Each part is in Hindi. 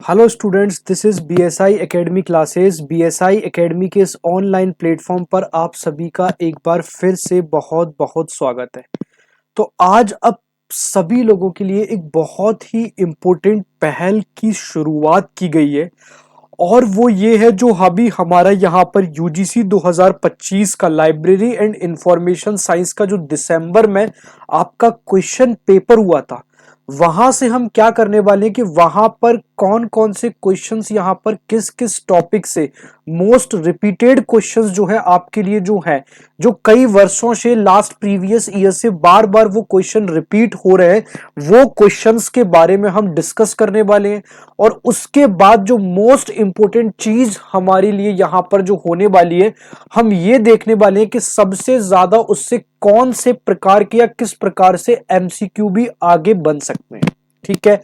Hello students, this is BSI academy classes. BSI academy के इस ऑनलाइन प्लेटफॉर्म पर आप सभी का एक बार फिर से बहुत बहुत स्वागत है। तो आज अब सभी लोगों के लिए एक बहुत ही इम्पोर्टेंट पहल की शुरुआत की गई है और वो ये है जो अभी हमारा यहाँ पर यूजीसी 2025 का लाइब्रेरी एंड इंफॉर्मेशन साइंस का जो दिसंबर में आपका क्वेश्चन पेपर हुआ था, वहां से हम क्या करने वाले हैं कि वहां पर कौन कौन से क्वेश्चंस यहाँ पर किस किस टॉपिक से मोस्ट रिपीटेड क्वेश्चंस जो है आपके लिए जो है, जो कई वर्षों से लास्ट प्रीवियस ईयर से बार बार वो क्वेश्चन रिपीट हो रहे हैं, वो क्वेश्चंस के बारे में हम डिस्कस करने वाले हैं। और उसके बाद जो मोस्ट इंपोर्टेंट चीज हमारे लिए यहाँ पर जो होने वाली है, हम ये देखने वाले हैं कि सबसे ज्यादा उससे कौन से प्रकार के या किस प्रकार से एमसीक्यू भी आगे बन सकते हैं। ठीक है,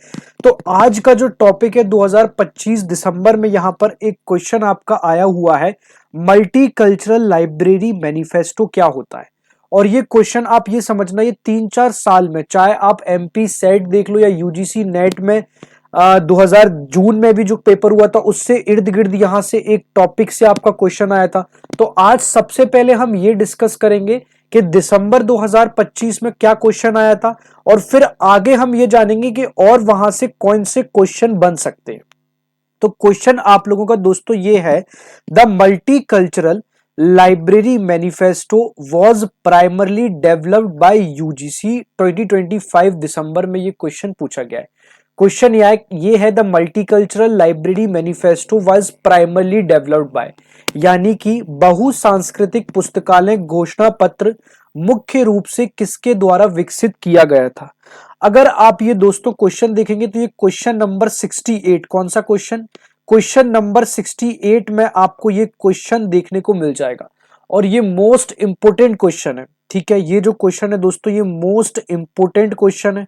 तो आज का जो टॉपिक है 2025 दिसंबर में यहाँ पर एक क्वेश्चन आपका आया हुआ है, मल्टीकल्चरल लाइब्रेरी मैनिफेस्टो क्या होता है। और ये क्वेश्चन आप ये समझना, ये 3-4 साल में, चाहे आप एमपी सेट देख लो या यूजीसी नेट में 2000 जून में भी जो पेपर हुआ था उससे इर्द गिर्द यहां से एक टॉपिक से आपका क्वेश्चन आया था। तो आज सबसे पहले हम ये डिस्कस करेंगे कि दिसंबर 2025 में क्या क्वेश्चन आया था, और फिर आगे हम ये जानेंगे कि और वहां से कौन से क्वेश्चन बन सकते हैं। तो क्वेश्चन आप लोगों का दोस्तों ये है, the multicultural library manifesto was primarily developed by UGC 2025 दिसंबर में ये क्वेश्चन पूछा गया है। क्वेश्चन ये है, the multicultural library manifesto was primarily developed by, यानी कि बहुसांस्कृतिक पुस्तकालय घोषणा पत्र मुख्य रूप से किसके द्वारा विकसित किया गया था। अगर आप ये दोस्तों क्वेश्चन देखेंगे तो ये क्वेश्चन नंबर 68, कौन सा क्वेश्चन, क्वेश्चन नंबर 68 में आपको ये क्वेश्चन देखने को मिल जाएगा और ये मोस्ट इंपोर्टेंट क्वेश्चन है। ठीक है, ये जो क्वेश्चन है दोस्तों ये मोस्ट इंपोर्टेंट क्वेश्चन है।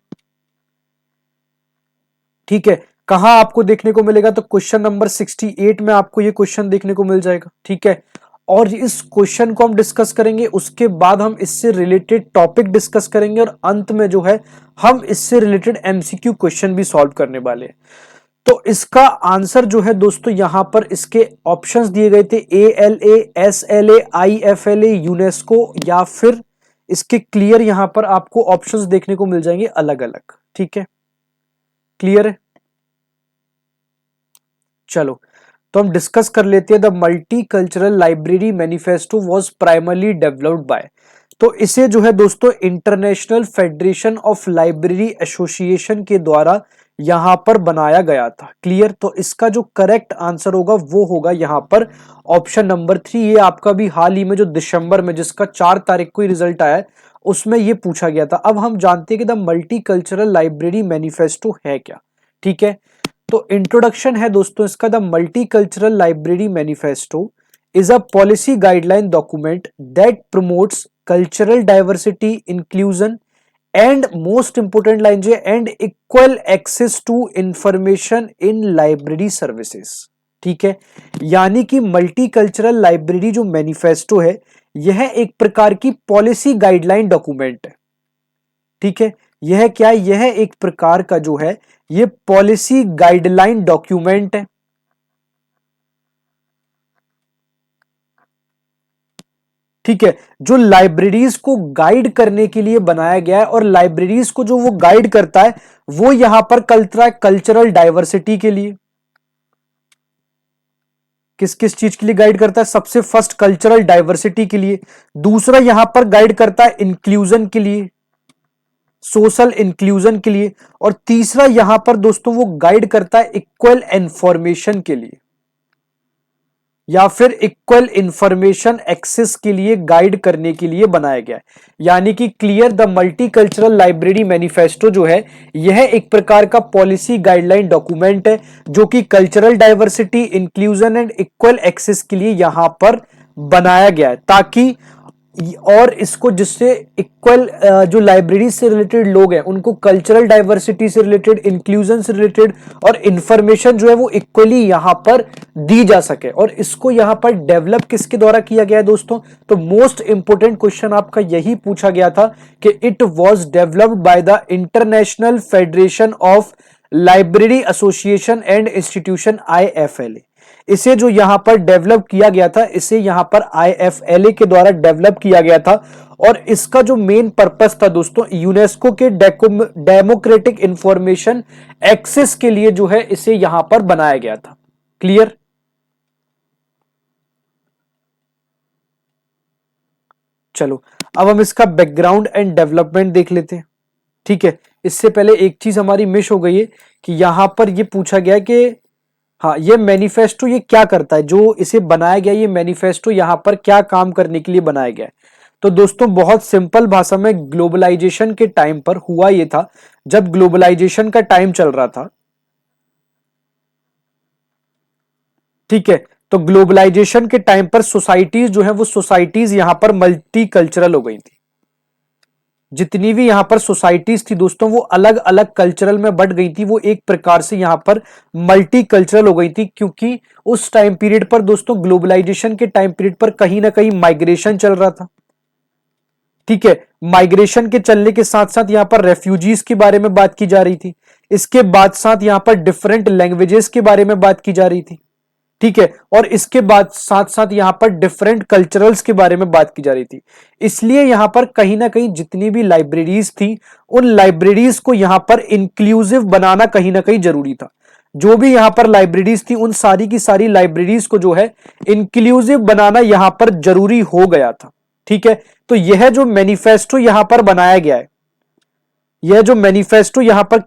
ठीक है, कहां आपको देखने को मिलेगा, तो क्वेश्चन नंबर 68 में आपको ये क्वेश्चन देखने को मिल जाएगा। ठीक है, और इस क्वेश्चन को हम डिस्कस करेंगे, उसके बाद हम इससे रिलेटेड टॉपिक डिस्कस करेंगे और अंत में जो है हम इससे रिलेटेड एमसीक्यू क्वेश्चन भी सॉल्व करने वाले हैं। तो इसका आंसर जो है दोस्तों यहां पर इसके ऑप्शंस दिए गए थे, ALA, SLA, IFLA, यूनेस्को, या फिर इसके क्लियर यहां पर आपको ऑप्शंस देखने को मिल जाएंगे अलग अलग। ठीक है, क्लियर है। चलो तो हम डिस्कस कर लेते हैं, the multicultural library manifesto was primarily developed by. तो इसे जो है दोस्तों international federation of library association के द्वारा यहां पर बनाया गया था। क्लियर, तो इसका जो करेक्ट आंसर होगा वो होगा यहां पर ऑप्शन नंबर 3। ये आपका भी हाल ही में जो दिसंबर में, जिसका 4 तारीख को ही रिजल्ट आया है, उसमें ये पूछा गया था। अब हम जानते हैं कि द मल्टीकल्चरल लाइब्रेरी मैनिफेस्टो है क्या। ठीक है, तो इंट्रोडक्शन है दोस्तों इसका, the multicultural library manifesto is a policy guideline document that promotes cultural diversity, inclusion and most important line जो है, and equal access to information in library services. ठीक है, यानी कि मल्टीकल्चरल लाइब्रेरी जो मैनिफेस्टो है यह एक प्रकार की पॉलिसी गाइडलाइन डॉक्यूमेंट है। ठीक है, यह क्या है, यह एक प्रकार का जो है ये पॉलिसी गाइडलाइन डॉक्यूमेंट है। ठीक है, जो लाइब्रेरीज को गाइड करने के लिए बनाया गया है, और लाइब्रेरीज को जो वो गाइड करता है वो यहां पर कल्चरल डाइवर्सिटी के लिए, किस किस चीज के लिए गाइड करता है, सबसे फर्स्ट कल्चरल डाइवर्सिटी के लिए, दूसरा यहां पर गाइड करता है इंक्लूजन के लिए, सोशल इंक्लूजन के लिए, और तीसरा यहां पर दोस्तों वो गाइड करता है इक्वल इंफॉर्मेशन के लिए, या फिर इक्वल इंफॉर्मेशन एक्सेस के लिए गाइड करने के लिए बनाया गया है। यानी कि clear, the multicultural library manifesto जो है यह एक प्रकार का पॉलिसी गाइडलाइन डॉक्यूमेंट है जो कि cultural diversity, inclusion and equal access के लिए यहां पर बनाया गया है, ताकि और इसको जिससे इक्वल जो लाइब्रेरी से रिलेटेड लोग हैं उनको कल्चरल डाइवर्सिटी से रिलेटेड, इंक्लूजन से रिलेटेड और इंफॉर्मेशन जो है वो इक्वली यहां पर दी जा सके। और इसको यहां पर डेवलप किसके द्वारा किया गया है दोस्तों, तो मोस्ट इंपोर्टेंट क्वेश्चन आपका यही पूछा गया था कि it was developed by the international federation of library association and institution IFLA। इसे जो यहां पर डेवलप किया गया था, इसे यहां पर IFLA के द्वारा डेवलप किया गया था। और इसका जो मेन पर्पस था दोस्तों, यूनेस्को के डेमोक्रेटिक इंफॉर्मेशन एक्सेस के लिए जो है इसे यहां पर बनाया गया था। क्लियर? चलो अब हम इसका बैकग्राउंड एंड डेवलपमेंट देख लेते हैं। ठीक है, इससे पहले एक चीज हमारी मिस हो गई है कि यहां पर ये पूछा गया कि हाँ, ये मैनिफेस्टो ये क्या करता है, जो इसे बनाया गया ये मैनिफेस्टो यहां पर क्या काम करने के लिए बनाया गया है। तो दोस्तों बहुत सिंपल भाषा में, ग्लोबलाइजेशन के टाइम पर हुआ ये था, जब ग्लोबलाइजेशन का टाइम चल रहा था, ठीक है, तो ग्लोबलाइजेशन के टाइम पर सोसाइटीज जो है वो सोसाइटीज यहां पर मल्टी कल्चरल हो गई थी। जितनी भी यहां पर सोसाइटीज थी दोस्तों वो अलग अलग कल्चरल में बट गई थी, वो एक प्रकार से यहां पर मल्टी कल्चरल हो गई थी, क्योंकि उस टाइम पीरियड पर दोस्तों, ग्लोबलाइजेशन के टाइम पीरियड पर कहीं ना कहीं माइग्रेशन चल रहा था। ठीक है, माइग्रेशन के चलने के साथ साथ यहां पर रेफ्यूजीज के बारे में बात की जा रही थी। इसके बाद साथ यहां पर डिफरेंट लैंग्वेजेस के बारे में बात की जा रही थी। ठीक है, और इसके बाद साथ साथ यहां पर डिफरेंट कल्चरल्स के बारे में बात की जा रही थी। इसलिए यहां पर कहीं ना कहीं जितनी भी लाइब्रेरीज थी, उन लाइब्रेरीज को यहां पर इंक्लूसिव बनाना कहीं ना कहीं जरूरी था। जो भी यहां पर लाइब्रेरीज थी, उन सारी की सारी लाइब्रेरीज को जो है इंक्लूसिव बनाना यहां पर जरूरी हो गया था। ठीक है, तो यह जो मैनिफेस्टो यहां पर बनाया गया है, यह जो मैनिफेस्टो यहां पर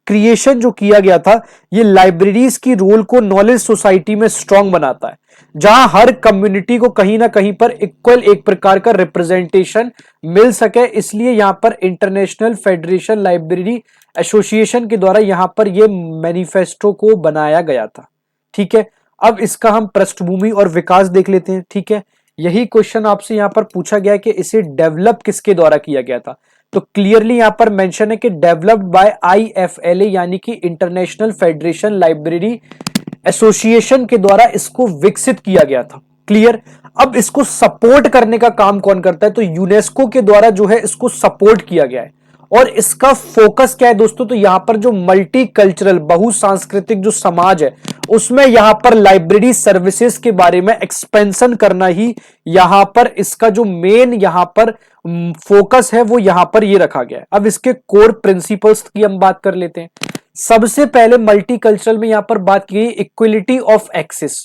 क्रिएशन जो किया गया था, ये लाइब्रेरीज की रोल को नॉलेज सोसाइटी में स्ट्रांग बनाता है, जहां हर कम्युनिटी को कहीं ना कहीं पर इक्वल एक प्रकार का रिप्रेजेंटेशन मिल सके। इसलिए यहां पर इंटरनेशनल फेडरेशन लाइब्रेरी एसोसिएशन के द्वारा यहां पर यह मैनिफेस्टो को बनाया गया था। ठीक है, अब इसका हम पृष्ठभूमि और विकास देख लेते हैं। ठीक है, यही क्वेश्चन आपसे यहां पर पूछा गया कि इसे डेवलप किसके द्वारा किया गया था। तो क्लियरली यहां पर मेंशन है कि डेवलप्ड बाय IFLA, यानी कि इंटरनेशनल फेडरेशन लाइब्रेरी एसोसिएशन के द्वारा इसको विकसित किया गया था। क्लियर? अब इसको सपोर्ट करने का काम कौन करता है, तो यूनेस्को के द्वारा जो है इसको सपोर्ट किया गया है। और इसका फोकस क्या है दोस्तों, तो यहां पर जो मल्टी कल्चरल बहुसांस्कृतिक जो समाज है, उसमें यहां पर लाइब्रेरी सर्विसेज के बारे में एक्सपेंशन करना ही यहां पर इसका जो मेन यहां पर फोकस है वो यहां पर ये रखा गया है। अब इसके कोर प्रिंसिपल्स की हम बात कर लेते हैं। सबसे पहले मल्टी कल्चरल में यहां पर बात की गई इक्वलिटी ऑफ एक्सेस,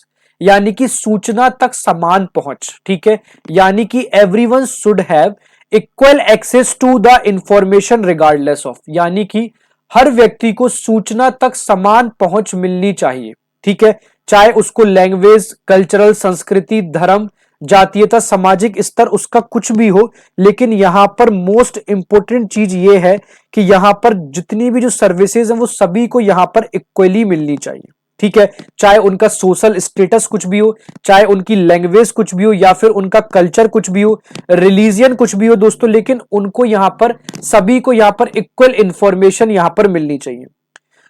यानी कि सूचना तक समान पहुंच। ठीक है, यानी कि everyone should have equal access to the information regardless of, यानी कि हर व्यक्ति को सूचना तक समान पहुंच मिलनी चाहिए। ठीक है, चाहे उसको लैंग्वेज, कल्चरल, संस्कृति, धर्म, जातीयता, सामाजिक स्तर उसका कुछ भी हो, लेकिन यहां पर मोस्ट इंपोर्टेंट चीज ये है कि यहां पर जितनी भी जो सर्विसेज हैं वो सभी को यहां पर इक्वली मिलनी चाहिए। ठीक है, चाहे उनका सोशल स्टेटस कुछ भी हो, चाहे उनकी लैंग्वेज कुछ भी हो, या फिर उनका कल्चर कुछ भी हो, रिलीजियन कुछ भी हो दोस्तों, लेकिन उनको यहां पर सभी को यहां पर इक्वल इंफॉर्मेशन यहां पर मिलनी चाहिए।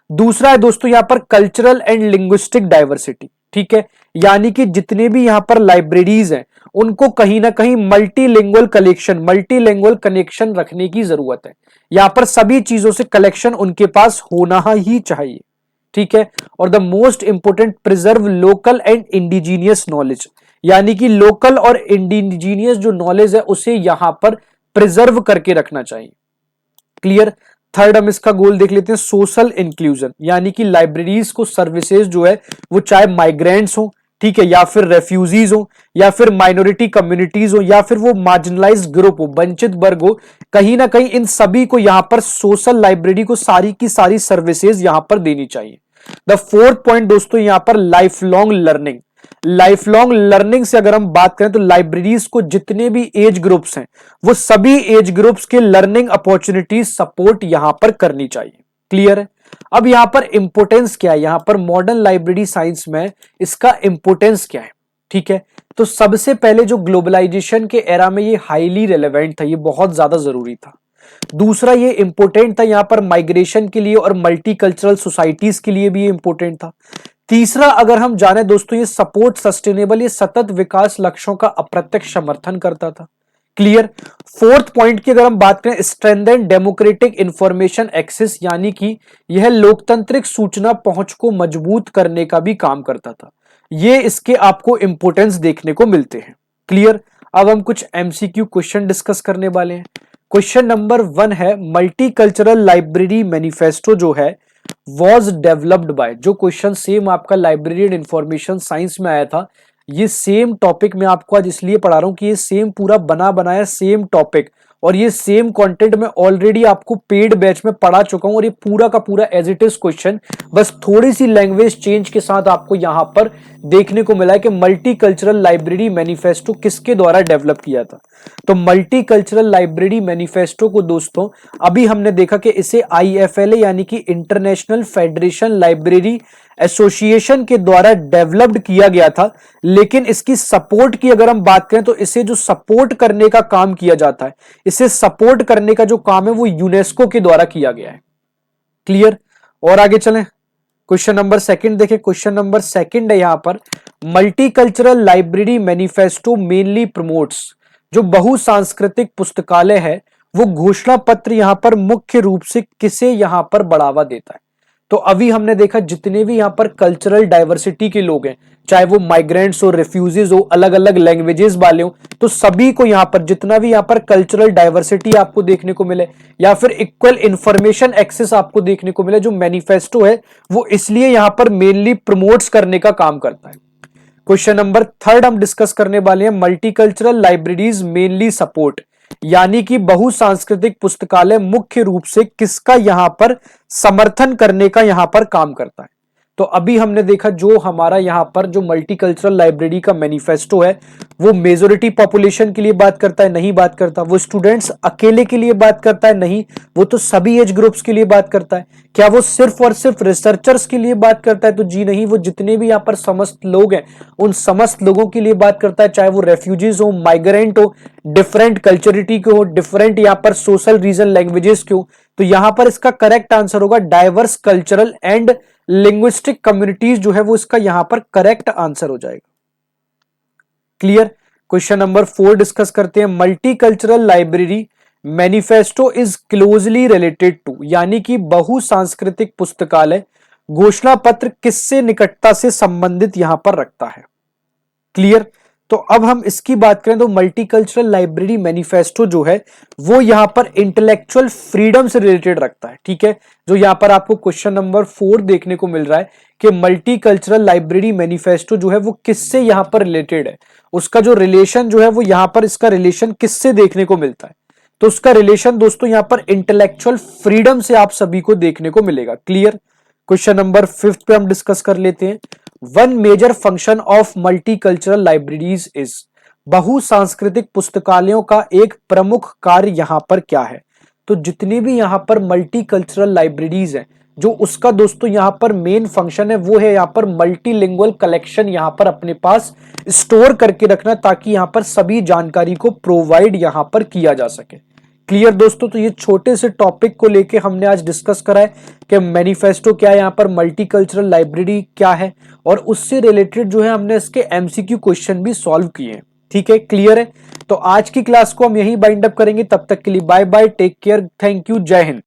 दूसरा है दोस्तों यहां पर कल्चरल एंड लिंग्विस्टिक डाइवर्सिटी। ठीक है, यानी कि जितने भी यहां पर लाइब्रेरीज हैं उनको कहीं ना कहीं मल्टीलिंगुअल कनेक्शन रखने की जरूरत है। यहां पर सभी चीजों से कलेक्शन उनके पास होना ही चाहिए। ठीक है, और the most important, preserve local and indigenous knowledge, यानी कि लोकल और इंडिजीनियस जो नॉलेज है उसे यहां पर प्रिजर्व करके रखना चाहिए। क्लियर? थर्ड हम इसका गोल देख लेते हैं, सोशल इंक्लूजन, यानी कि लाइब्रेरीज को सर्विसेज जो है वो चाहे माइग्रेंट्स हो, ठीक है, या फिर रेफ्यूजीज हो, या फिर माइनॉरिटी कम्युनिटीज हो, या फिर वो मार्जिनलाइज्ड ग्रुप हो, वंचित वर्ग हो, कहीं ना कहीं इन सभी को यहां पर सोशल लाइब्रेरी को सारी की सारी सर्विसेज यहां पर देनी चाहिए। द फोर्थ पॉइंट दोस्तों यहां पर life long learning. Life long learning से अगर हम बात करें तो लाइब्रेरीज को जितने भी एज ग्रुप्स हैं वो सभी एज ग्रुप्स के लर्निंग अपॉर्चुनिटीज सपोर्ट यहां पर करनी चाहिए। क्लियर है? अब यहां पर इंपोर्टेंस क्या है, यहां पर मॉडर्न लाइब्रेरी साइंस में इसका इंपोर्टेंस क्या है। ठीक है, तो सबसे पहले जो ग्लोबलाइजेशन के एरा में ये हाईली रेलेवेंट था, ये बहुत ज्यादा जरूरी था। दूसरा ये इंपोर्टेंट था यहां पर माइग्रेशन के लिए और मल्टीकल्चरल सोसाइटीज के लिए भी ये इंपोर्टेंट था। तीसरा अगर हम जाने दोस्तों, ये सपोर्ट सस्टेनेबल, ये सतत विकास लक्ष्यों का अप्रत्यक्ष समर्थन करता था। क्लियर। फोर्थ पॉइंट की अगर हम बात करें, स्ट्रेंथन डेमोक्रेटिक इंफॉर्मेशन एक्सेस, यानी कि यह लोकतांत्रिक सूचना पहुंच को मजबूत करने का भी काम करता था। ये इसके आपको इंपोर्टेंस देखने को मिलते हैं। क्लियर। अब हम कुछ एमसीक्यू क्वेश्चन डिस्कस करने वाले हैं। क्वेश्चन नंबर 1 है, मल्टीकल्चरल लाइब्रेरी मैनिफेस्टो जो है वॉज डेवलप्ड बाय, जो क्वेश्चन सेम आपका लाइब्रेरी एंड इंफॉर्मेशन साइंस में आया था, ये सेम टॉपिक मैं आपको आज इसलिए पढ़ा रहा हूं कि ये सेम पूरा बना बनाया सेम टॉपिक और ये सेम कंटेंट मैं ऑलरेडी आपको पेड बैच में पढ़ा चुका हूं, और ये पूरा का पूरा एज इट इज क्वेश्चन बस थोड़ी सी लैंग्वेज चेंज के साथ आपको यहां पर देखने को मिला है कि मल्टीकल्चरल लाइब्रेरी मैनिफेस्टो किसके द्वारा डेवलप किया था। तो मल्टीकल्चरल लाइब्रेरी मैनिफेस्टो को दोस्तों अभी हमने देखा कि इसे IFLA यानी कि इंटरनेशनल फेडरेशन लाइब्रेरी एसोसिएशन के द्वारा डेवलप्ड किया गया था, लेकिन इसकी सपोर्ट की अगर हम बात करें तो इसे जो सपोर्ट करने का काम किया जाता है, इसे सपोर्ट करने का जो काम है वो यूनेस्को के द्वारा किया गया है। क्लियर। और आगे चलें, क्वेश्चन नंबर 2 देखें। क्वेश्चन नंबर 2 है यहां पर, multicultural library manifesto mainly promotes, जो बहुसांस्कृतिक पुस्तकालय है वो घोषणा पत्र यहां पर मुख्य रूप से किसे यहां पर बढ़ावा देता है। तो अभी हमने देखा जितने भी यहां पर कल्चरल डाइवर्सिटी के लोग हैं, चाहे वो माइग्रेंट्स हो, रिफ्यूजीज हो, अलग अलग लैंग्वेजेस वाले हो, तो सभी को यहां पर जितना भी यहां पर कल्चरल डाइवर्सिटी आपको देखने को मिले या फिर इक्वल इंफॉर्मेशन एक्सेस आपको देखने को मिले, जो मैनिफेस्टो है वो इसलिए यहां पर मेनली प्रमोट्स करने का काम करता है। क्वेश्चन नंबर 3 हम डिस्कस करने वाले हैं, मल्टीकल्चरल लाइब्रेरीज मेनली सपोर्ट, यानी कि बहुसांस्कृतिक पुस्तकालय मुख्य रूप से किसका यहां पर समर्थन करने का यहां पर काम करता है। तो अभी हमने देखा जो हमारा यहां पर जो मल्टीकल्चरल लाइब्रेरी का मैनिफेस्टो है वो मेजोरिटी पॉपुलेशन के लिए बात करता है, नहीं बात करता। वो स्टूडेंट्स अकेले के लिए बात करता है, नहीं, वो तो सभी एज ग्रुप्स के लिए बात करता है। क्या वो सिर्फ और सिर्फ रिसर्चर्स के लिए बात करता है? तो जी नहीं, वो जितने भी यहाँ पर समस्त लोग हैं उन समस्त लोगों के लिए बात करता है, चाहे वो रेफ्यूजीज हो, माइग्रेंट हो, डिफरेंट कल्चरिटी के हो, डिफरेंट यहाँ पर सोशल रीजन लैंग्वेजेस के हो। तो यहां पर इसका करेक्ट आंसर होगा diverse cultural and linguistic communities, जो है वो इसका यहां पर करेक्ट आंसर हो जाएगा। क्लियर। क्वेश्चन नंबर 4 डिस्कस करते हैं, multicultural library manifesto is closely related to, यानी कि बहुसांस्कृतिक पुस्तकालय घोषणा पत्र किससे निकटता से संबंधित यहां पर रखता है। क्लियर। तो अब हम इसकी बात करें तो मल्टीकल्चरल लाइब्रेरी मैनिफेस्टो जो है वो यहां पर इंटेलेक्चुअल फ्रीडम से रिलेटेड रखता है। ठीक है, जो यहां पर आपको क्वेश्चन नंबर 4 देखने को मिल रहा है कि मल्टीकल्चरल लाइब्रेरी मैनिफेस्टो जो है वो किससे यहां पर रिलेटेड है, उसका जो रिलेशन जो है वो यहां पर इसका रिलेशन किससे देखने को मिलता है। तो उसका रिलेशन दोस्तों यहां पर इंटेलेक्चुअल फ्रीडम से आप सभी को देखने को मिलेगा। क्लियर। क्वेश्चन नंबर 5 पे हम डिस्कस कर लेते हैं, one major function of multicultural libraries is, बहुसांस्कृतिक पुस्तकालयों का एक प्रमुख कार्य यहां पर क्या है। तो जितनी भी यहां पर मल्टीकल्चरल लाइब्रेरीज हैं, जो उसका दोस्तों यहां पर मेन फंक्शन है वो है यहां पर मल्टीलिंगुअल कलेक्शन यहां पर अपने पास स्टोर करके रखना, ताकि यहां पर सभी जानकारी को प्रोवाइड यहां पर किया जा सके। क्लियर दोस्तों। तो ये छोटे से टॉपिक को लेके हमने आज डिस्कस करा है कि मैनिफेस्टो क्या है, यहाँ पर मल्टीकल्चरल लाइब्रेरी क्या है, और उससे रिलेटेड जो है हमने इसके एमसीक्यू क्वेश्चन भी सॉल्व किए हैं। ठीक है, क्लियर है। तो आज की क्लास को हम यहीं बाइंड अप करेंगे, तब तक के लिए bye bye, take care, thank you, जय हिंद।